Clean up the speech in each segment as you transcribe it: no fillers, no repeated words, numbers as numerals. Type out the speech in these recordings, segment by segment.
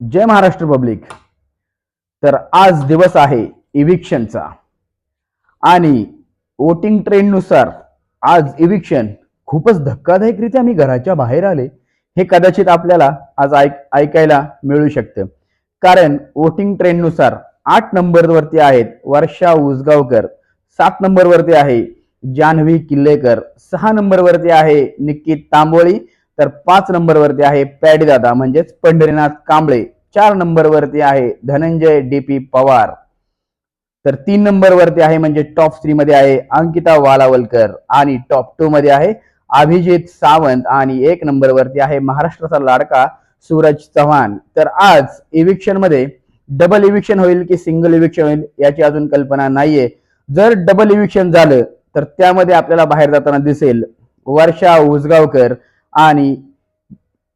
जय Maharashtra public. तर आज दिवस आहे इविक्शनचा आणि वोटिंग ट्रेंडनुसार आज इविक्शन खूपच धक्कादायकरित्या मी घराच्या बाहेर आले हे कदाचित आपल्याला आज ऐकायला मिळू शकतं. कारण वोटिंग ट्रेंडनुसार 8 नंबरवरती आहेत वर्षा उसगावकर, 7 नंबरवरती आहे जान्हवी किल्लेकर, 6 नंबरवरती आहे निकित तांबोळी, तर 5 नंबरवरती आहे पॅडीदादा म्हणजेच पंढरीनाथ कांबळे, 4 नंबरवरती आहे धनंजय डीपी पवार, तर 3 नंबरवरती आहे म्हणजे टॉप 3 मध्ये आहे अंकिता वालावलकर आणि टॉप 2 मध्ये आहे अभिजित सावंत आणि 1 नंबरवरती आहे महाराष्ट्राचा लाडका सूरज चव्हाण. तर आज इविक्शन मध्ये डबल इविक्शन होईल की सिंगल इविक्शन होईल याची अजून कल्पना नाहीये. जर डबल इविक्शन झालं तर त्यामध्ये आपल्याला बाहेर जाताना दिसेल वर्षा उसगावकर आणि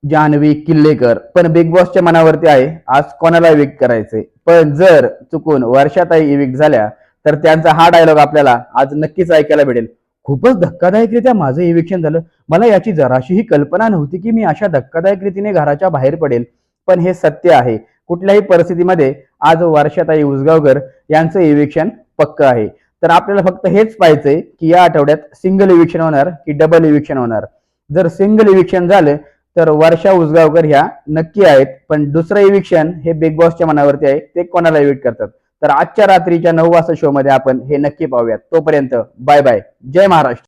जान्हवी किल्लेकर. पण बिग बॉसच्या मनावरती आहे आज कोणाला इविक्ट करायचे. पण जर चुकून वर्षाताई इविक्ट झाल्या तर त्यांचा हा डायलॉग आपल्याला आज नक्कीच ऐकायला भेटेल. खूपच धक्कादायक रीत्या माझं इविक्शन झालं. मला याची जराशीही कल्पना नव्हती की मी अशा धक्कादायक रीतीने घराच्या बाहेर पडेल. पण हे सत्य आहे. कुठल्याही परिस्थितीमध्ये आज वर्षाताई उसगावकर यांचं इविक्शन पक्क आहे. तर आपल्याला फक्त हेच पाहायचंय की या आठवड्यात सिंगल इविक्शन होणार की डबल इविक्शन होणार. जर सिंगल इविक्शन झालं तर वर्षा उसगावकर ह्या नक्की आहेत. पण दुसरं इविक्शन हे बिग बॉसच्या मनावरती आहे, ते कोणाला इविक्ट करतात. तर आजच्या रात्रीच्या 9 वाजता शो मध्ये आपण हे नक्की पाहूयात. तोपर्यंत बाय बाय. जय महाराष्ट्र.